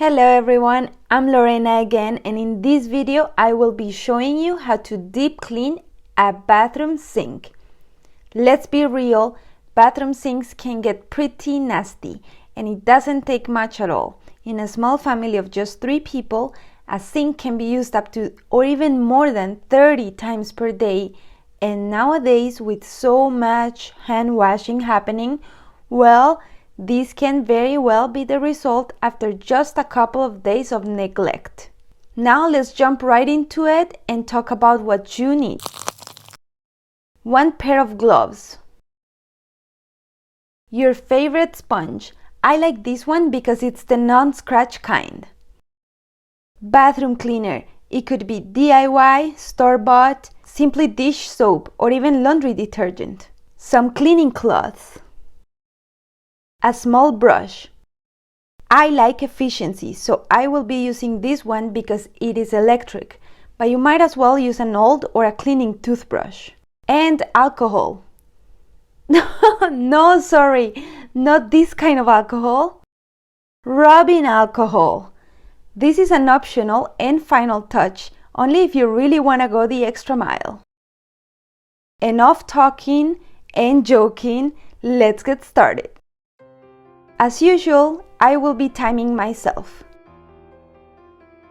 Hello everyone, I'm Lorena again, and in this video I will be showing you how to deep clean a bathroom sink. Let's be real, bathroom sinks can get pretty nasty and it doesn't take much at all. In a small family of just 3 people, a sink can be used up to or even more than 30 times per day, and nowadays with so much hand washing happening, well, this can very well be the result after just a couple of days of neglect. Now let's jump right into it and talk about what you need. 1 pair of gloves. Your favorite sponge. I like this one because it's the non-scratch kind. Bathroom cleaner. It could be DIY, store-bought, simply dish soap, or even laundry detergent. Some cleaning cloths. A small brush. I like efficiency, so I will be using this one because it is electric, but you might as well use an old or a cleaning toothbrush. And alcohol. No, sorry, not this kind of alcohol. Rubbing alcohol. This is an optional and final touch, only if you really want to go the extra mile. Enough talking and joking, let's get started. As usual, I will be timing myself.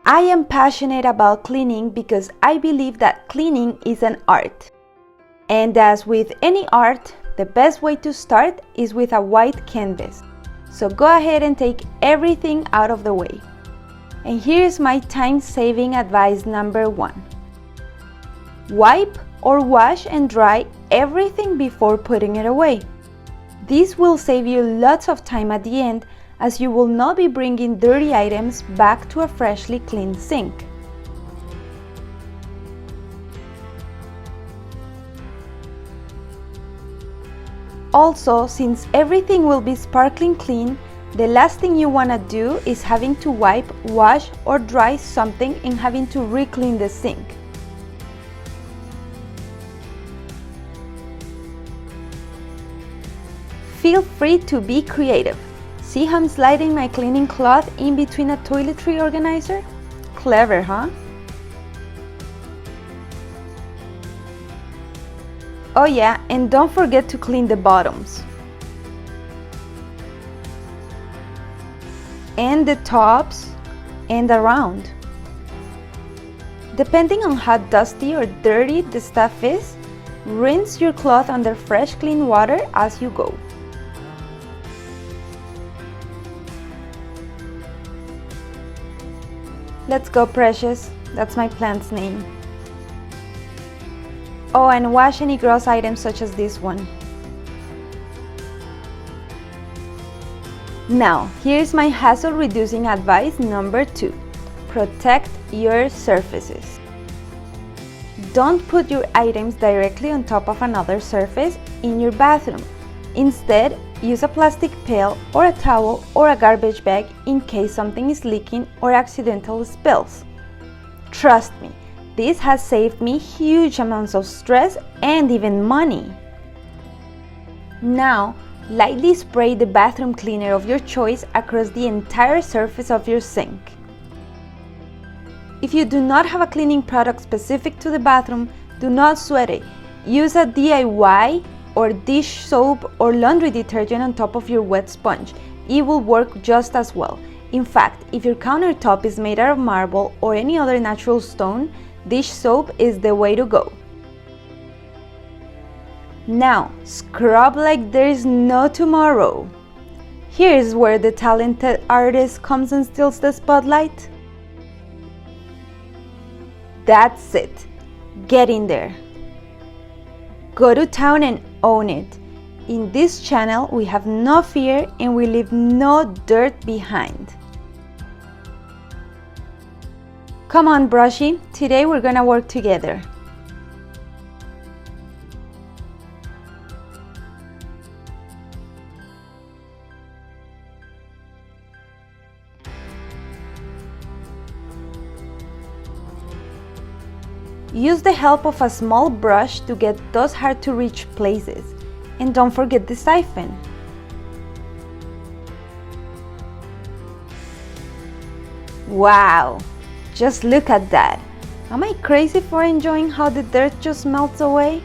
I am passionate about cleaning because I believe that cleaning is an art. And as with any art, the best way to start is with a white canvas. So go ahead and take everything out of the way. And here's my time-saving advice number 1. Wipe or wash and dry everything before putting it away. This will save you lots of time at the end, as you will not be bringing dirty items back to a freshly cleaned sink. Also, since everything will be sparkling clean, the last thing you want to do is having to wipe, wash, or dry something and having to re-clean the sink. Feel free to be creative. See how I'm sliding my cleaning cloth in between a toiletry organizer? Clever, huh? Oh yeah, and don't forget to clean the bottoms. And the tops and around. Depending on how dusty or dirty the stuff is, rinse your cloth under fresh clean water as you go. Let's go, Precious. That's my plant's name. Oh, and wash any gross items such as this one. Now, here's my hassle reducing advice number 2. Protect your surfaces. Don't put your items directly on top of another surface in your bathroom. Instead, use a plastic pail or a towel or a garbage bag in case something is leaking or accidental spills. Trust me, this has saved me huge amounts of stress and even money. Now, lightly spray the bathroom cleaner of your choice across the entire surface of your sink. If you do not have a cleaning product specific to the bathroom, do not sweat it. Use a DIY or dish soap or laundry detergent on top of your wet sponge. It will work just as well. In fact, if your countertop is made out of marble or any other natural stone, dish soap is the way to go. Now, scrub like there is no tomorrow. Here's where the talented artist comes and steals the spotlight. That's it. Get in there. Go to town and own it. In this channel, we have no fear and we leave no dirt behind. Come on, Brushy. Today we're gonna work together. Use the help of a small brush to get those hard-to-reach places. And don't forget the siphon. Wow! Just look at that! Am I crazy for enjoying how the dirt just melts away?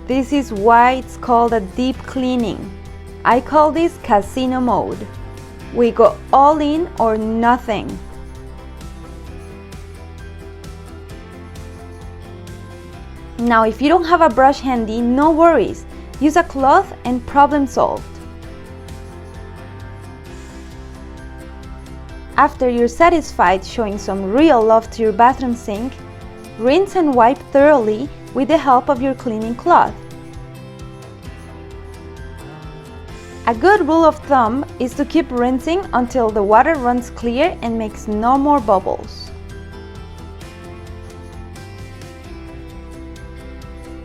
This is why it's called a deep cleaning. I call this casino mode. We go all in or nothing. Now, if you don't have a brush handy, no worries. Use a cloth and problem solved. After you're satisfied showing some real love to your bathroom sink, rinse and wipe thoroughly with the help of your cleaning cloth. A good rule of thumb is to keep rinsing until the water runs clear and makes no more bubbles.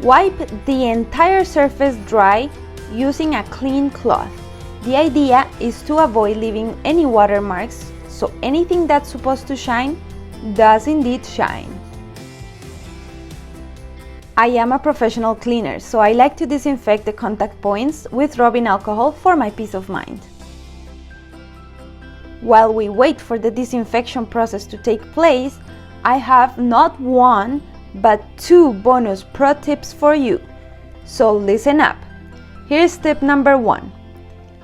Wipe the entire surface dry using a clean cloth. The idea is to avoid leaving any watermarks, so anything that's supposed to shine does indeed shine. I am a professional cleaner, so I like to disinfect the contact points with rubbing alcohol for my peace of mind. While we wait for the disinfection process to take place, I have not one, but 2 bonus pro tips for you. So listen up. Here's tip number 1.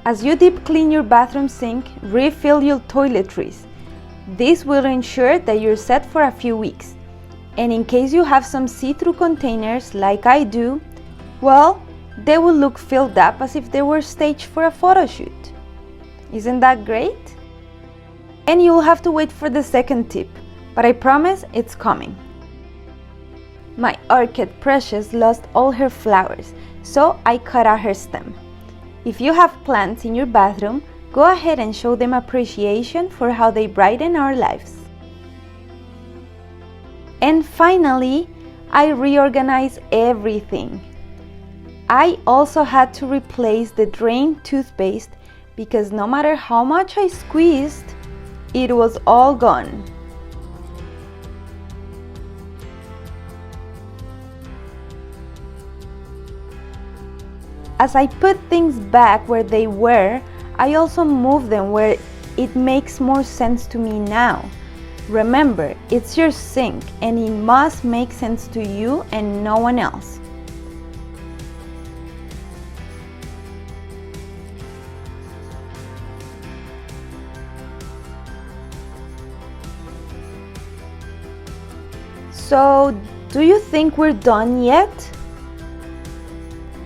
As you deep clean your bathroom sink, refill your toiletries. This will ensure that you're set for a few weeks. And in case you have some see-through containers like I do, well, they will look filled up as if they were staged for a photo shoot. Isn't that great? And you'll have to wait for the second tip, but I promise it's coming. My orchid Precious lost all her flowers, so I cut out her stem. If you have plants in your bathroom, go ahead and show them appreciation for how they brighten our lives. And finally, I reorganize everything. I also had to replace the drained toothpaste because no matter how much I squeezed, it was all gone. As I put things back where they were, I also moved them where it makes more sense to me now. Remember, it's your sink and it must make sense to you and no one else. So, do you think we're done yet?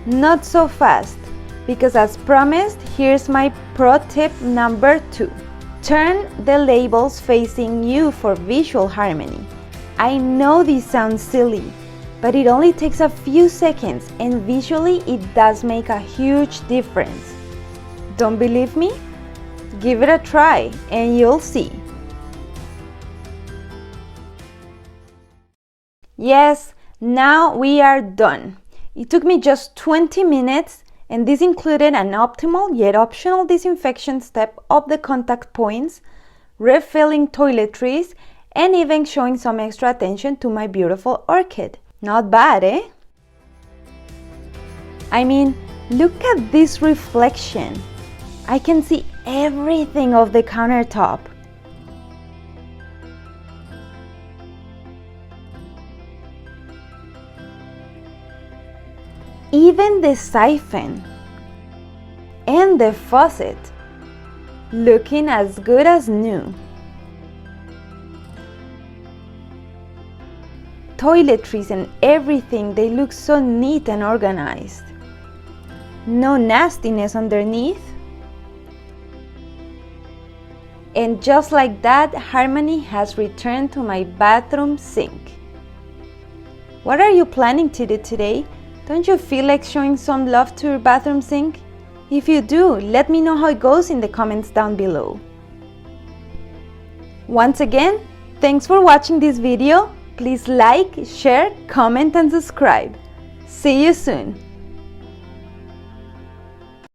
Not so fast, because as promised, here's my pro tip number 2. Turn the labels facing you for visual harmony. I know this sounds silly, but it only takes a few seconds and visually it does make a huge difference. Don't believe me? Give it a try and you'll see. Yes, now we are done. It took me just 20 minutes, and this included an optimal yet optional disinfection step of the contact points, refilling toiletries, and even showing some extra attention to my beautiful orchid. Not bad, eh? I mean, look at this reflection. I can see everything of the countertop. Even the siphon and the faucet looking as good as new. Toiletries and everything, they look so neat and organized. No nastiness underneath. And just like that, harmony has returned to my bathroom sink. What are you planning to do today? Don't you feel like showing some love to your bathroom sink? If you do, let me know how it goes in the comments down below. Once again, thanks for watching this video. Please like, share, comment and subscribe. See you soon.